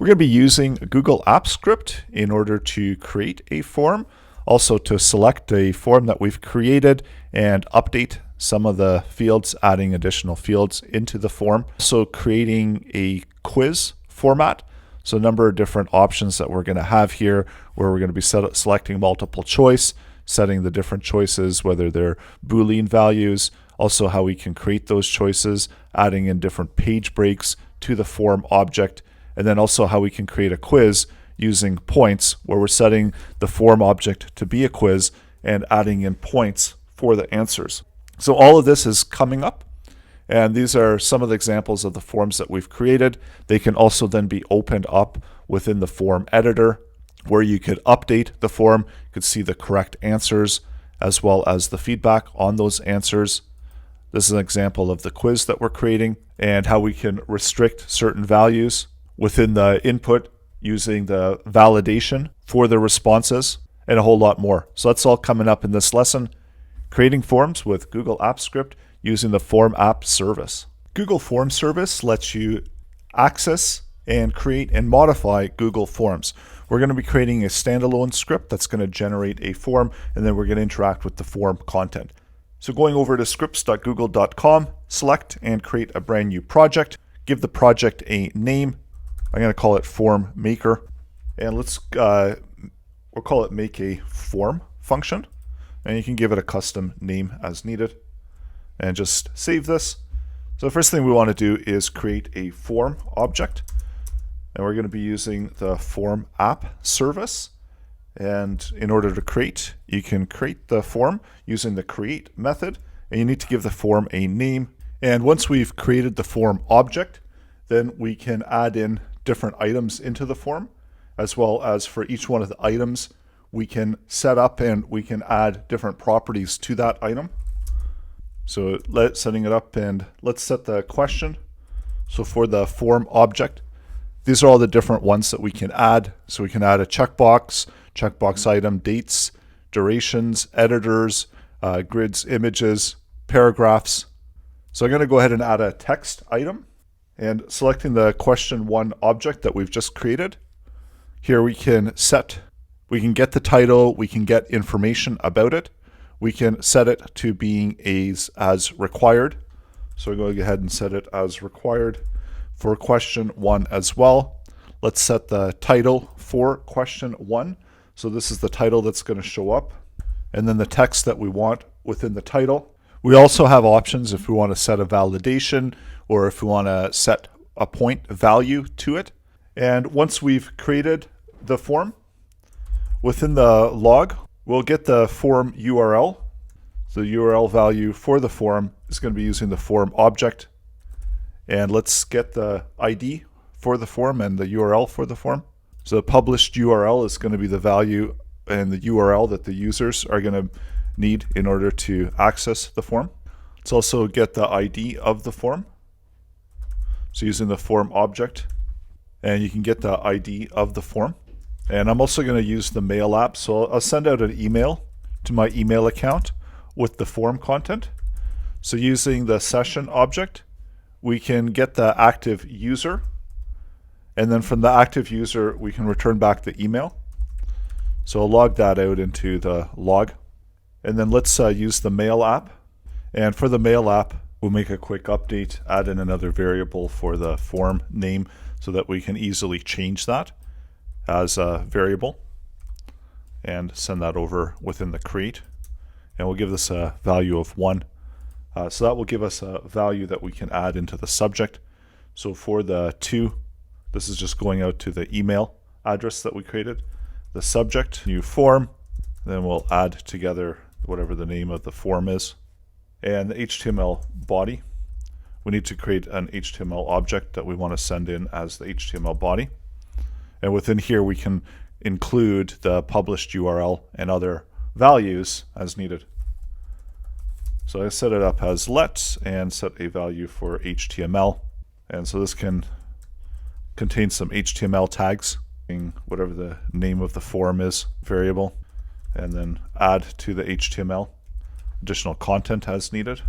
We're going to be using Google Apps Script in order to create a form, also to select a form that we've created and update some of the fields, adding additional fields into the form. So creating a quiz format. So a number of different options that we're going to have here, where we're going to be selecting multiple choice, setting the different choices, whether they're Boolean values, also how we can create those choices, adding in different page breaks to the form object, and then also how we can create a quiz using points, where we're setting the form object to be a quiz and adding in points for the answers. So all of this is coming up, and these are some of the examples of the forms that we've created. They can also then be opened up within the form editor, where you could update the form, you could see the correct answers as well as the feedback on those answers. This is an example of the quiz that we're creating and how we can restrict certain values within the input using the validation for the responses, and a whole lot more. So that's all coming up in this lesson, creating forms with Google Apps Script using the Form App service. Google Form Service lets you access and create and modify Google Forms. We're going to be creating a standalone script that's going to generate a form, and then we're going to interact with the form content. So going over to scripts.google.com, select and create a brand new project. Give the project a name. I'm going to call it Form Maker, and we'll call it Make a Form function, and you can give it a custom name as needed, and just save this. So the first thing we want to do is create a form object, and we're going to be using the Form App service. And in order to create, you can create the form using the create method, and you need to give the form a name. And once we've created the form object, then we can add in different items into the form, as well as for each one of the items, we can set up and we can add different properties to that item. So setting it up, and let's set the question. So for the form object, these are all the different ones that we can add. So we can add a checkbox item, dates, durations, editors, grids, images, paragraphs. So I'm going to go ahead and add a text item, and selecting the question 1 object that we've just created. Here we can get the title, we can get information about it, we can set it to being as required. So we're going to go ahead and set it as required for question 1 as well. Let's set the title for question 1. So this is the title that's going to show up, and then the text that we want within the title. We also have options if we want to set a validation or if we want to set a point value to it. And once we've created the form, within the log, we'll get the form URL. So the URL value for the form is going to be using the form object. And let's get the ID for the form and the URL for the form. So the published URL is going to be the value and the URL that the users are going to need in order to access the form. Let's also get the ID of the form. So using the form object, and you can get the ID of the form. And I'm also going to use the mail app. So I'll send out an email to my email account with the form content. So using the session object, we can get the active user, and then from the active user, we can return back the email. So I'll log that out into the log. And then let's use the mail app. And for the mail app, we'll make a quick update, add in another variable for the form name so that we can easily change that as a variable and send that over within the create. And we'll give this a value of 1. So that will give us a value that we can add into the subject. So for the 2, this is just going out to the email address that we created. The subject, new form, then we'll add together whatever the name of the form is. And the HTML body, we need to create an HTML object that we want to send in as the HTML body. And within here, we can include the published URL and other values as needed. So I set it up as let and set a value for HTML. And so this can contain some HTML tags, whatever the name of the form is, variable, and then add to the HTML additional content as needed.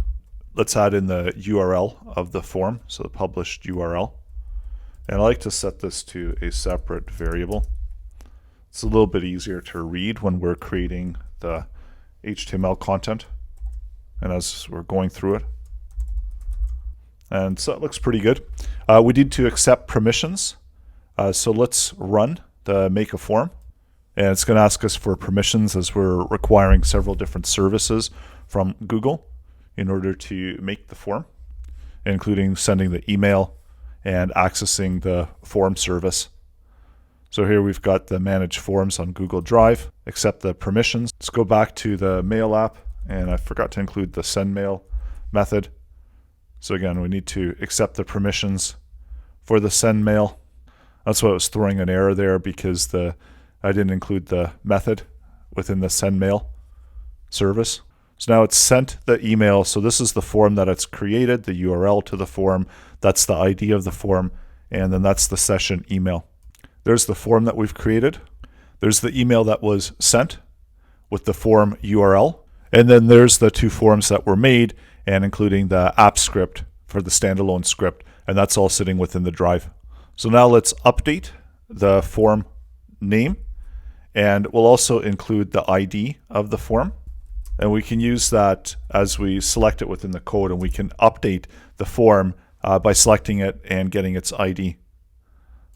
Let's add in the URL of the form, so the published URL. And I like to set this to a separate variable. It's a little bit easier to read when we're creating the HTML content and as we're going through it. And so it looks pretty good. We need to accept permissions. So let's run the make a form. And it's going to ask us for permissions as we're requiring several different services from Google in order to make the form, including sending the email and accessing the form service. So here we've got the manage forms on Google Drive, accept the permissions. Let's go back to the mail app, and I forgot to include the send mail method. So again, we need to accept the permissions for the send mail. That's why it was throwing an error there, because I didn't include the method within the send mail service. So now it's sent the email. So this is the form that it's created, the URL to the form. That's the ID of the form. And then that's the session email. There's the form that we've created. There's the email that was sent with the form URL. And then there's the two forms that were made, and including the Apps Script for the standalone script. And that's all sitting within the drive. So now let's update the form name. And we'll also include the ID of the form. And we can use that as we select it within the code, and we can update the form by selecting it and getting its ID.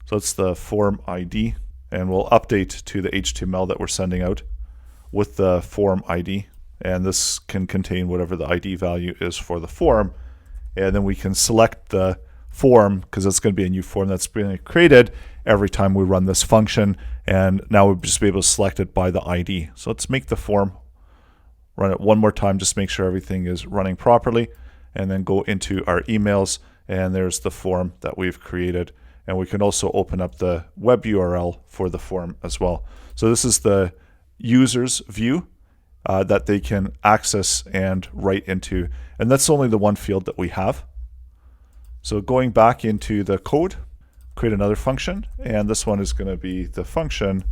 So it's the form ID, and we'll update to the HTML that we're sending out with the form ID. And this can contain whatever the ID value is for the form. And then we can select the form, because it's going to be a new form that's being created every time we run this function. And now we'll just be able to select it by the ID. So let's make the form, run it one more time, just make sure everything is running properly, and then go into our emails, and there's the form that we've created. And we can also open up the web URL for the form as well. So this is the user's view that they can access and write into. And that's only the one field that we have. So going back into the code, create another function, and this one is going to be the function,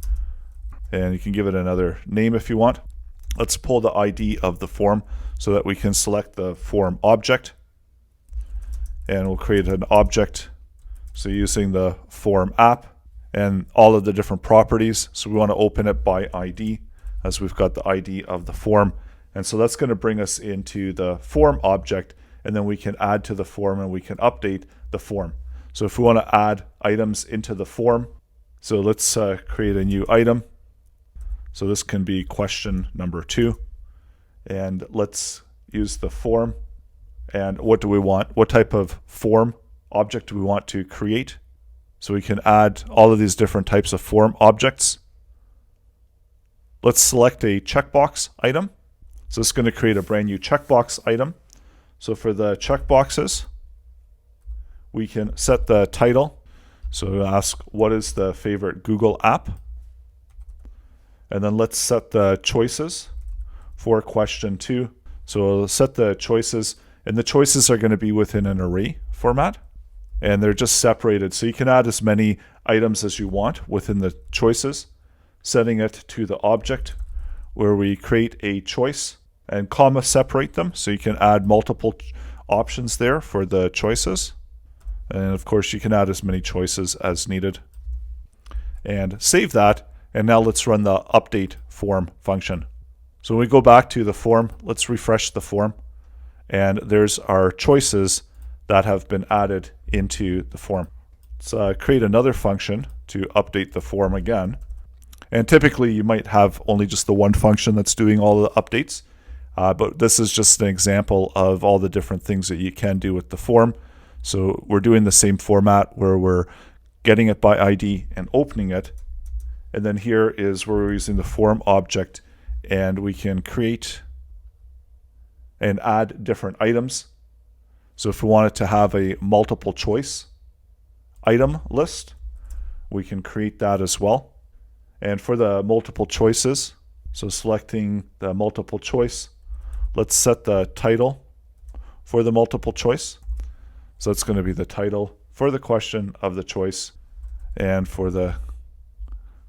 and you can give it another name if you want. Let's pull the ID of the form so that we can select the form object, and we'll create an object. So using the form app and all of the different properties. So we want to open it by ID, as we've got the ID of the form. And so that's going to bring us into the form object, and then we can add to the form and we can update the form. So if we want to add items into the form, so let's create a new item. So this can be question number 2. And let's use the form. And what do we want? What type of form object do we want to create? So we can add all of these different types of form objects. Let's select a checkbox item. So this is going to create a brand new checkbox item. So for the checkboxes, we can set the title. So we'll ask, what is the favorite Google app? And then let's set the choices for question 2. So we'll set the choices, and the choices are going to be within an array format, and they're just separated. So you can add as many items as you want within the choices, setting it to the object where we create a choice and comma separate them. So you can add multiple options there for the choices. And of course you can add as many choices as needed. And save that. And now let's run the update form function. So when we go back to the form, let's refresh the form. And there's our choices that have been added into the form. Let's create another function to update the form again. And typically you might have only just the one function that's doing all the updates. But this is just an example of all the different things that you can do with the form. So we're doing the same format where we're getting it by ID and opening it. And then here is where we're using the form object, and we can create and add different items. So if we wanted to have a multiple choice item list, we can create that as well. And for the multiple choices, so selecting the multiple choice, let's set the title for the multiple choice. So it's going to be the title for the question of the choice. And for the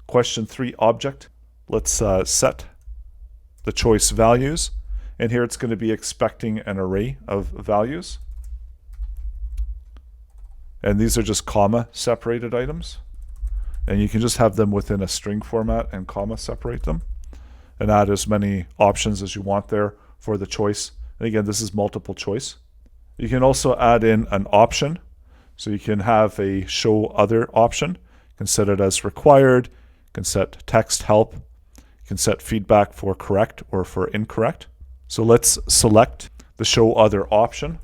question 3 object, let's set the choice values. And here it's going to be expecting an array of values. And these are just comma separated items. And you can just have them within a string format and comma separate them and add as many options as you want there for the choice. And again, this is multiple choice. You can also add in an option. So you can have a show other option. You can set it as required. You can set text help. You can set feedback for correct or for incorrect. So let's select the show other option.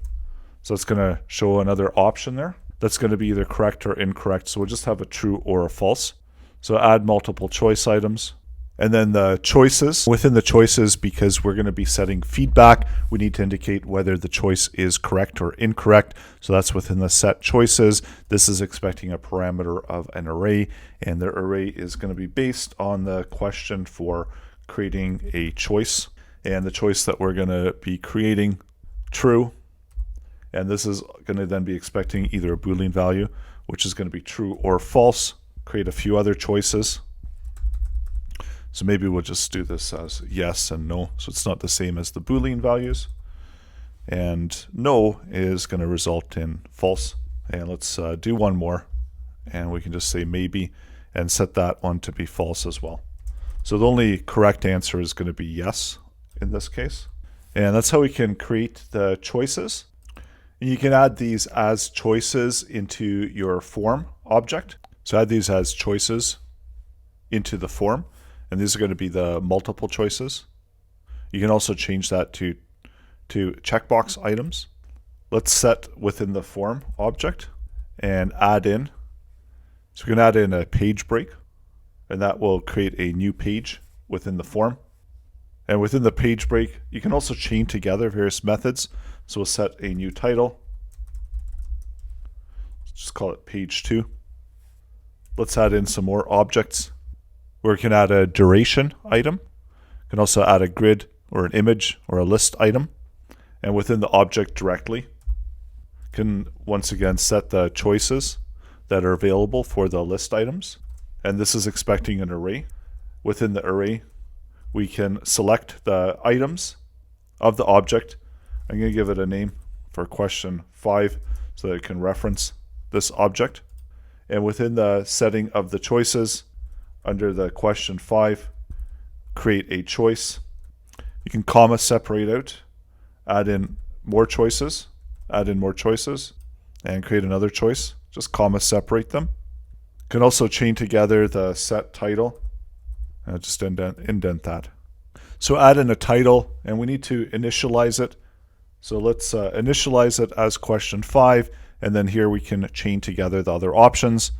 So it's going to show another option there. That's going to be either correct or incorrect. So we'll just have a true or a false. So add multiple choice items. And then the choices. Within the choices, because we're going to be setting feedback, we need to indicate whether the choice is correct or incorrect. So that's within the set choices. This is expecting a parameter of an array, and the array is going to be based on the question for creating a choice. And the choice that we're going to be creating, true. And this is going to then be expecting either a Boolean value, which is going to be true or false. Create a few other choices. So maybe we'll just do this as yes and no. So it's not the same as the Boolean values. And no is going to result in false. And let's do one more. And we can just say maybe and set that one to be false as well. So the only correct answer is going to be yes in this case. And that's how we can create the choices. And you can add these as choices into your form object. So add these as choices into the form. And these are going to be the multiple choices. You can also change that to checkbox items. Let's set within the form object and add in. So we can add in a page break, and that will create a new page within the form. And within the page break, you can also chain together various methods. So we'll set a new title. Just call it page 2. Let's add in some more objects where we can add a duration item. You can also add a grid or an image or a list item. And within the object directly, you can once again set the choices that are available for the list items. And this is expecting an array. Within the array, we can select the items of the object. I'm going to give it a name for question 5 so that it can reference this object. And within the setting of the choices, under the question 5, create a choice. You can comma separate out, add in more choices, and create another choice. Just comma separate them. You can also chain together the set title. Just indent that. So add in a title, and we need to initialize it. So let's initialize it as question 5, and then here we can chain together the other options.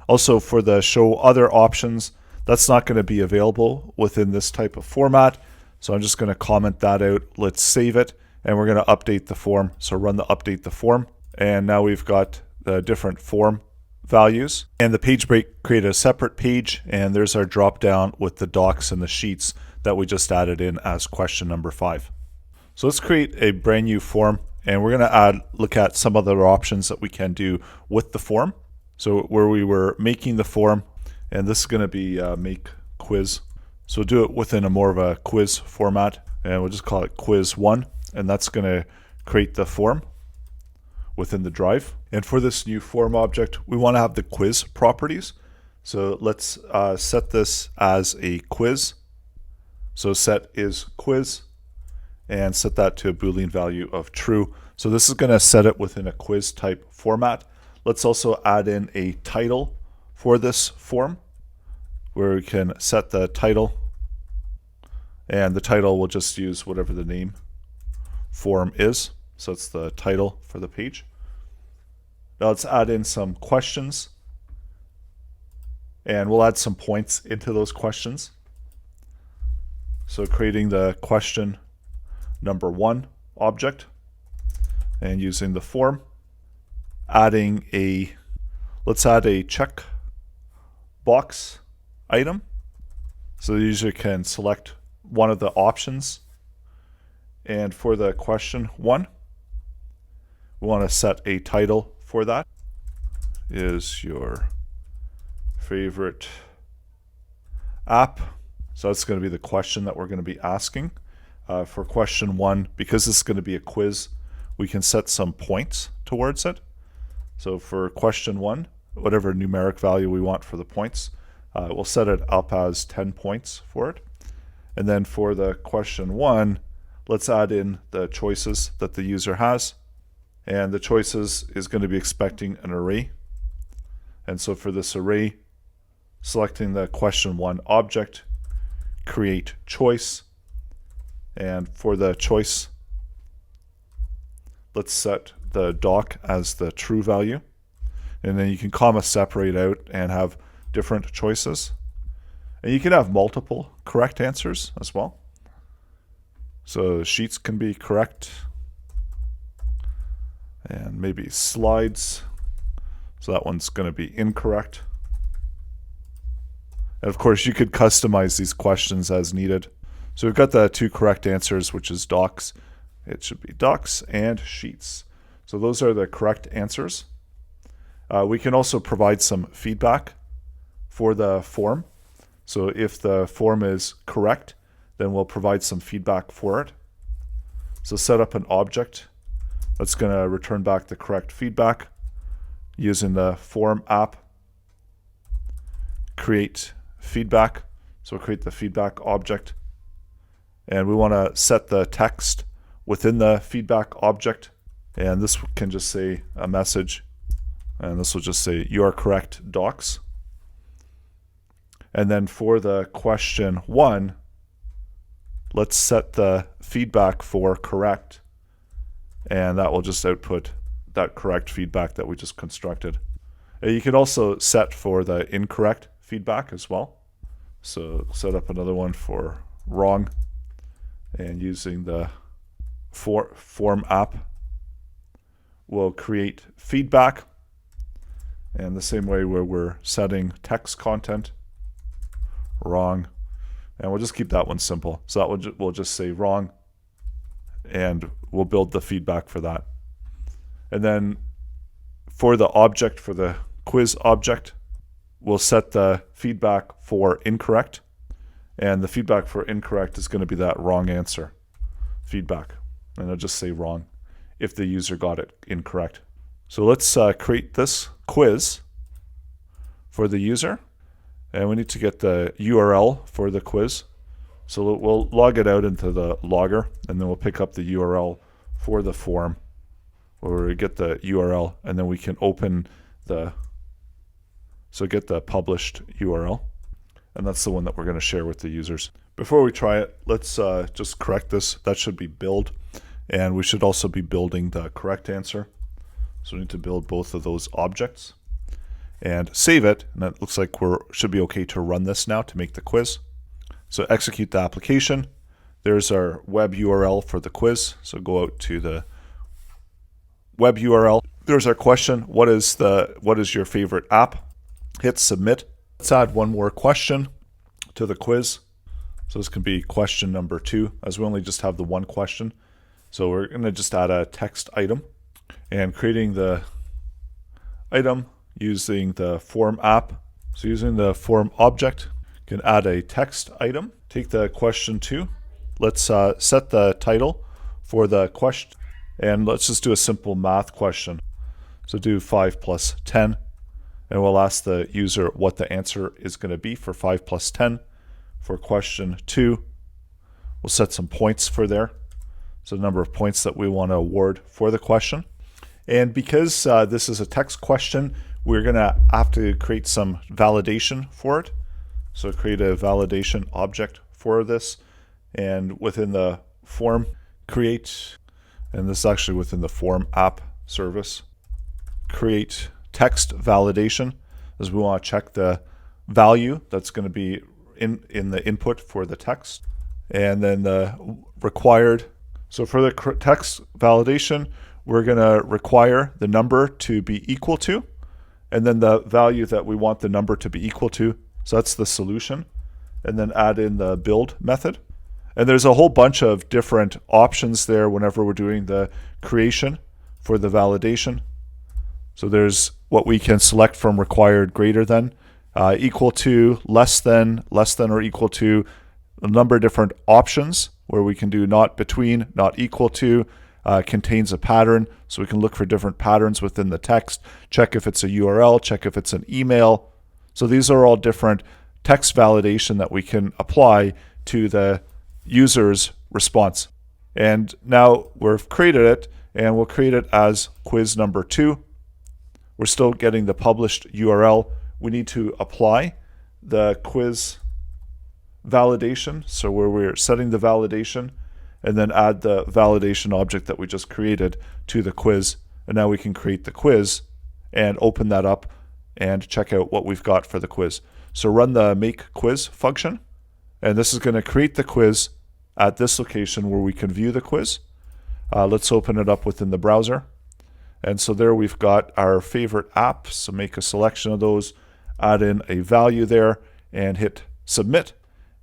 Also for the show other options, that's not going to be available within this type of format. So I'm just going to comment that out. Let's save it, and we're going to update the form. So run the update the form, and now we've got the different form values. And the page break created a separate page, and there's our drop down with the docs and the sheets that we just added in as question number 5. So let's create a brand new form, and we're going to look at some other options that we can do with the form. So where we were making the form, and this is going to be make quiz. So we'll do it within a more of a quiz format, and we'll just call it quiz 1, and that's going to create the form within the drive. And for this new form object, we want to have the quiz properties. So let's set this as a quiz. So set is quiz, and set that to a Boolean value of true. So this is going to set it within a quiz type format. Let's also add in a title for this form, where we can set the title, and the title will just use whatever the name form is. So it's the title for the page. Now let's add in some questions, and we'll add some points into those questions. So creating the question number 1 object, and using the form, adding let's add a check box item. So the user can select one of the options. And for the question 1, we want to set a title for that. Is your favorite app? So that's going to be the question that we're going to be asking. For question 1, because this is going to be a quiz, we can set some points towards it. So for question 1, whatever numeric value we want for the points, we'll set it up as 10 points for it. And then for the question 1, let's add in the choices that the user has. And the choices is going to be expecting an array. And so for this array, selecting the question 1 object, create choice. And for the choice, let's set the doc as the true value. And then you can comma separate out and have different choices. And you can have multiple correct answers as well. So sheets can be correct. And maybe slides. So that one's going to be incorrect. And of course, you could customize these questions as needed. So we've got the 2 correct answers, which is docs. It should be docs and sheets. So those are the correct answers. We can also provide some feedback for the form. So if the form is correct, then we'll provide some feedback for it. So set up an object that's going to return back the correct feedback using the form app. Create feedback. So we'll create the feedback object. And we want to set the text within the feedback object. And this can just say a message. And this will just say, you are correct, docs. And then for the question 1, let's set the feedback for correct. And that will just output that correct feedback that we just constructed. And you can also set for the incorrect feedback as well. So set up another one for wrong. And using the form app, we'll create feedback. And the same way where we're setting text content, wrong. And we'll just keep that one simple. So that we'll just say wrong. And we'll build the feedback for that. And then for the object, for the quiz object, we'll set the feedback for incorrect. And the feedback for incorrect is going to be that wrong answer feedback. And it'll just say wrong if the user got it incorrect. So let's create this quiz for the user. And we need to get the URL for the quiz. So we'll log it out into the logger, and then we'll pick up the URL for the form, where we get the URL, and then we can open get the published URL. And that's the one that we're going to share with the users. Before we try it, let's just correct this. That should be build. And we should also be building the correct answer. So we need to build both of those objects and save it. And it looks like should be okay to run this now to make the quiz. So execute the application. There's our web URL for the quiz. So go out to the web URL. There's our question. What is your favorite app? Hit submit. Let's add one more question to the quiz. So this can be question number 2, as we only just have the one question. So we're going to just add a text item, and creating the item using the form app. So using the form object, you can add a text item. Take the question 2. Let's set the title for the question, and let's just do a simple math question. So do 5 plus 10. And we'll ask the user what the answer is going to be for 5 plus 10. For question 2, we'll set some points for there. So the number of points that we want to award for the question. And because this is a text question, we're going to have to create some validation for it. So create a validation object for this. And within the form, create, and this is actually within the form app service, create text validation, as we want to check the value that's going to be in the input for the text. And then the required, so for the text validation, we're going to require the number to be equal to, and then the value that we want the number to be equal to. So that's the solution. And then add in the build method. And there's a whole bunch of different options there whenever we're doing the creation for the validation. So there's what we can select from required greater than, equal to, less than or equal to, a number of different options where we can do not between, not equal to, contains a pattern, so we can look for different patterns within the text, check if it's a URL, check if it's an email. So these are all different text validation that we can apply to the user's response. And now we've created it, and we'll create it as quiz number 2. We're still getting the published URL. We need to apply the quiz validation, so where we're setting the validation, and then add the validation object that we just created to the quiz. And now we can create the quiz and open that up and check out what we've got for the quiz. So run the make quiz function, and this is going to create the quiz at this location where we can view the quiz. Let's open it up within the browser. And so there we've got our favorite apps. So make a selection of those, add in a value there, and hit submit.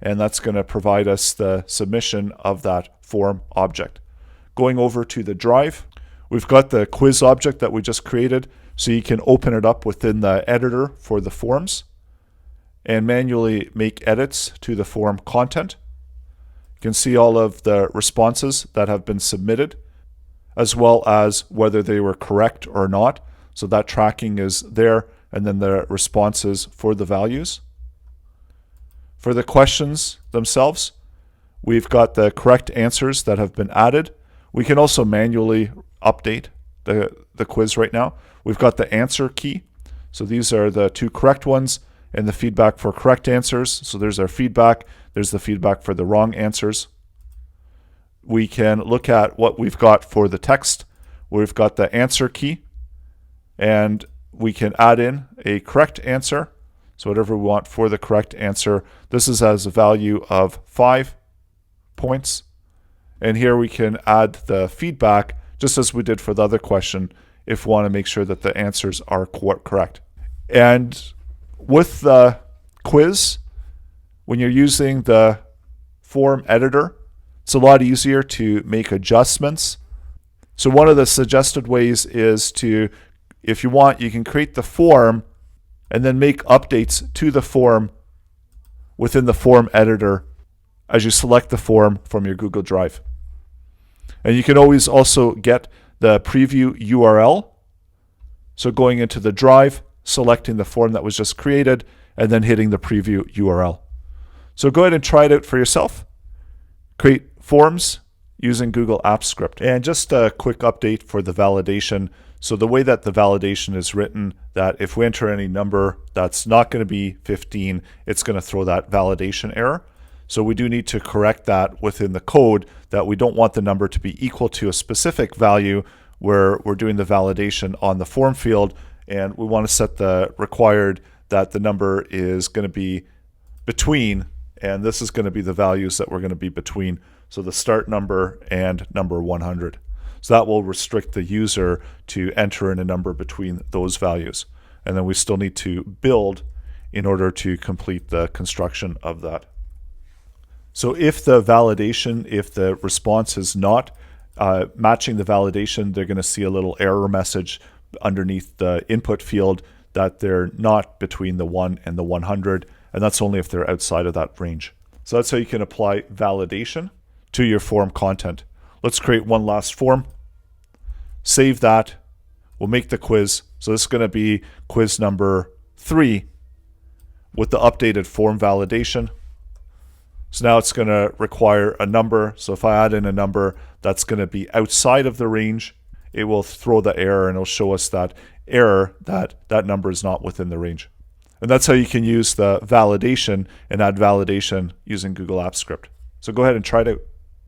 And that's going to provide us the submission of that form object. Going over to the drive, we've got the quiz object that we just created. So you can open it up within the editor for the forms and manually make edits to the form content. You can see all of the responses that have been submitted, as well as whether they were correct or not. So that tracking is there, and then the responses for the values. For the questions themselves, we've got the correct answers that have been added. We can also manually update the quiz right now. We've got the answer key. So these are the 2 correct ones and the feedback for correct answers. So there's our feedback. There's the feedback for the wrong answers. We can look at what we've got for the text. We've got the answer key, and we can add in a correct answer. So whatever we want for the correct answer. This is as a value of 5 points. And here we can add the feedback, just as we did for the other question, if we want to make sure that the answers are correct. And with the quiz, when you're using the form editor, it's a lot easier to make adjustments. So one of the suggested ways is to, if you want, you can create the form and then make updates to the form within the form editor as you select the form from your Google Drive. And you can always also get the preview URL. So going into the drive, selecting the form that was just created, and then hitting the preview URL. So go ahead and try it out for yourself. Create forms using Google Apps Script. And just a quick update for the validation. So the way that the validation is written, that if we enter any number that's not going to be 15, it's going to throw that validation error. So we do need to correct that within the code, that we don't want the number to be equal to a specific value where we're doing the validation on the form field, and we want to set the required that the number is going to be between, and this is going to be the values that we're going to be between. So the start number and number 100. So that will restrict the user to enter in a number between those values. And then we still need to build in order to complete the construction of that. So if the validation, if the response is not matching the validation, they're going to see a little error message underneath the input field that they're not between the 1 and the 100, and that's only if they're outside of that range. So that's how you can apply validation to your form content. Let's create one last form. Save that. We'll make the quiz. So this is going to be quiz number 3 with the updated form validation. So now it's going to require a number. So if I add in a number that's going to be outside of the range, it will throw the error and it'll show us that error that that number is not within the range. And that's how you can use the validation and add validation using Google Apps Script. So go ahead and try it out.